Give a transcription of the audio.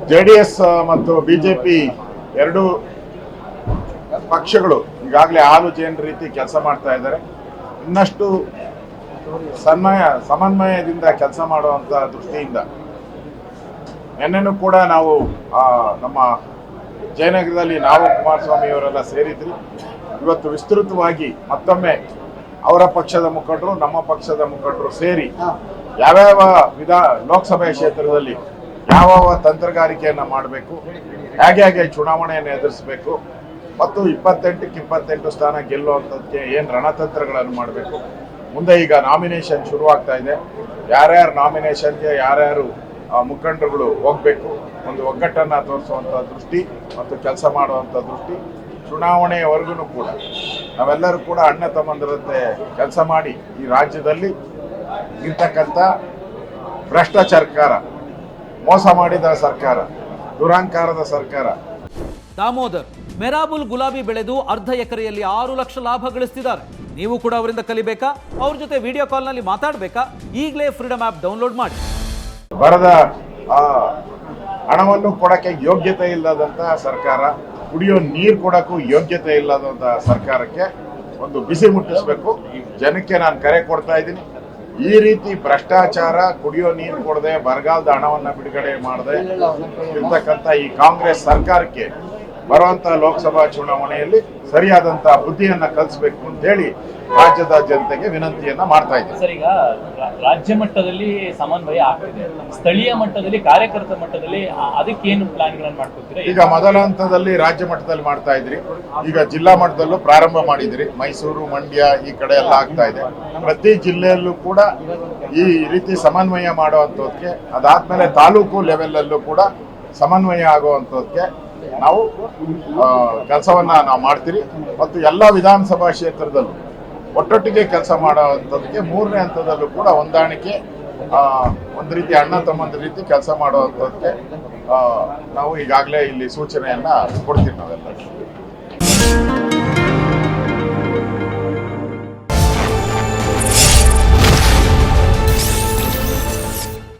JDS ಮತ್ತು BJP ಎರಡು ಪಕ್ಷಗಳು ಈಗಾಗಲೇ ಹಾಲು ಜೇನ್ ರೀತಿ ಕೆಲಸ ಮಾಡ್ತಾ ಇದ್ದಾರೆ. ಇನ್ನಷ್ಟು ಸಮನ್ವಯದಿಂದ ಕೆಲಸ ಮಾಡುವಂತ ದೃಷ್ಟಿಯಿಂದ ನಿನ್ನೆನೂ ಕೂಡ ನಾವು ನಮ್ಮ ಜಯನಗರದಲ್ಲಿ ನಾವು ಕುಮಾರಸ್ವಾಮಿ ಅವರೆಲ್ಲ ಸೇರಿದ್ರಿ. ಇವತ್ತು ವಿಸ್ತೃತವಾಗಿ ಮತ್ತೊಮ್ಮೆ ಅವರ ಪಕ್ಷದ ಮುಖಂಡರು ನಮ್ಮ ಪಕ್ಷದ ಮುಖಂಡರು ಸೇರಿ ಯಾವ್ಯಾವ ಲೋಕಸಭೆ ಕ್ಷೇತ್ರದಲ್ಲಿ ಯಾವ ತಂತ್ರಗಾರಿಕೆಯನ್ನು ಮಾಡಬೇಕು, ಹೇಗೆ ಚುನಾವಣೆಯನ್ನು ಎದುರಿಸಬೇಕು ಮತ್ತು 28ಕ್ಕೆ 28 ಸ್ಥಾನ ಗೆಲ್ಲುವಂಥದ್ದಕ್ಕೆ ಏನು ರಣತಂತ್ರಗಳನ್ನು ಮಾಡಬೇಕು. ಮುಂದೆ ಈಗ ನಾಮಿನೇಷನ್ ಶುರುವಾಗ್ತಾ ಇದೆ. ಯಾರ್ಯಾರು ನಾಮಿನೇಷನ್ಗೆ ಯಾರ್ಯಾರು ಮುಖಂಡರುಗಳು ಹೋಗಬೇಕು, ಒಂದು ಒಗ್ಗಟ್ಟನ್ನು ತೋರಿಸುವಂಥ ದೃಷ್ಟಿ ಮತ್ತು ಕೆಲಸ ಮಾಡುವಂಥ ದೃಷ್ಟಿ. ಚುನಾವಣೆಯವರೆಗೂ ಕೂಡ ನಾವೆಲ್ಲರೂ ಕೂಡ ಅಣ್ಣ ತಮ್ಮಂದಿರಂತೆ ಕೆಲಸ ಮಾಡಿ ಈ ರಾಜ್ಯದಲ್ಲಿ ಇರ್ತಕ್ಕಂಥ ಭ್ರಷ್ಟ ಸರ್ಕಾರ, ಮೋಸ ಮಾಡಿದ ಸರ್ಕಾರ, ದುರಹಂಕಾರದ ಸರ್ಕಾರ. ದಾಮೋದರ್ ಮೆರಾಬುಲ್ ಗುಲಾಬಿ ಬೆಳೆದು ಅರ್ಧ ಎಕರೆಯಲ್ಲಿ 6 ಲಕ್ಷ ಲಾಭ ಗಳಿಸ್ತಿದ್ದಾರೆ. ನೀವು ಕೂಡ ಅವರಿಂದ ಕಲಿಬೇಕಾ? ಅವ್ರ ಜೊತೆ ವಿಡಿಯೋ ಕಾಲ್ನಲ್ಲಿ ಮಾತಾಡಬೇಕಾ? ಈಗಲೇ ಫ್ರೀಡಮ್ ಆ್ಯಪ್ ಡೌನ್ಲೋಡ್ ಮಾಡಿ. ಬರದ ಹಣವನ್ನು ಕೊಡಕ್ಕೆ ಯೋಗ್ಯತೆ ಇಲ್ಲದಂತಹ ಸರ್ಕಾರ, ಕುಡಿಯೋ ನೀರು ಕೊಡಕ್ಕೂ ಯೋಗ್ಯತೆ ಇಲ್ಲದಂತಹ ಸರ್ಕಾರಕ್ಕೆ ಒಂದು ಬಿಸಿ ಮುಟ್ಟಿಸ್ಬೇಕು. ಜನಕ್ಕೆ ನಾನು ಕರೆ ಕೊಡ್ತಾ ಇದ್ದೀನಿ. ಈ ರೀತಿ ಭ್ರಷ್ಟಾಚಾರ, ಕುಡಿಯೋ ನೀರು ಕೊಡದೆ, ಬರಗಾಲದ ಹಣವನ್ನು ಬಿಡುಗಡೆ ಮಾಡದೆ ಇರ್ತಕ್ಕಂಥ ಈ ಕಾಂಗ್ರೆಸ್ ಸರ್ಕಾರಕ್ಕೆ ಬರುವಂತ ಲೋಕಸಭಾ ಚುನಾವಣೆಯಲ್ಲಿ ಸರಿಯಾದಂತಹ ಬುದ್ಧಿಯನ್ನ ಕಲಿಸಬೇಕು ಅಂತ ಹೇಳಿ ರಾಜ್ಯದ ಜನತೆಗೆ ವಿನಂತಿಯನ್ನ ಮಾಡ್ತಾ ಇದ್ದೀನಿ. ಸರ್, ಈಗ ರಾಜ್ಯ ಮಟ್ಟದಲ್ಲಿ ಸಮನ್ವಯ ಆಗ್ತಿದೆ, ಸ್ಥಳೀಯ ಮಟ್ಟದಲ್ಲಿ ಕಾರ್ಯಕರ್ತರ ಮಟ್ಟದಲ್ಲಿ ಅದಕ್ಕೇನು ಪ್ಲಾನ್ಗಳನ್ನು ಮಾಡ್ಕೊತೀರಾ? ಈಗ ಮೊದಲ ಹಂತದಲ್ಲಿ ರಾಜ್ಯ ಮಟ್ಟದಲ್ಲಿ ಮಾಡ್ತಾ ಇದ್ರಿ, ಈಗ ಜಿಲ್ಲಾ ಮಟ್ಟದಲ್ಲೂ ಪ್ರಾರಂಭ ಮಾಡಿದ್ರಿ. ಮೈಸೂರು, ಮಂಡ್ಯ ಈ ಕಡೆ ಎಲ್ಲ ಆಗ್ತಾ ಇದೆ. ಪ್ರತಿ ಜಿಲ್ಲೆಯಲ್ಲೂ ಕೂಡ ಈ ರೀತಿ ಸಮನ್ವಯ ಮಾಡುವಂಥದ್ದಕ್ಕೆ, ಅದಾದ್ಮೇಲೆ ತಾಲೂಕು ಲೆವೆಲ್ ಅಲ್ಲೂ ಕೂಡ ಸಮನ್ವಯ ಆಗುವಂಥದ್ದಕ್ಕೆ ನಾವು ಕೆಲಸವನ್ನ ನಾವು ಮಾಡ್ತೀರಿ. ಮತ್ತು ಎಲ್ಲ ವಿಧಾನಸಭಾ ಕ್ಷೇತ್ರದಲ್ಲೂ ಒಟ್ಟೊಟ್ಟಿಗೆ ಕೆಲಸ ಮಾಡುವಂಥದ್ದಕ್ಕೆ 3ನೇ ಹಂತದಲ್ಲೂ ಕೂಡ ಹೊಂದಾಣಿಕೆ, ಒಂದು ರೀತಿ ಅಣ್ಣ ತಮ್ಮಂದ ರೀತಿ ಕೆಲಸ ಮಾಡುವಂಥದ್ದಕ್ಕೆ ನಾವು ಈಗಾಗಲೇ ಇಲ್ಲಿ ಸೂಚನೆಯನ್ನ ಕೊಡ್ತೀವಿ ನಾವೆಲ್ಲ.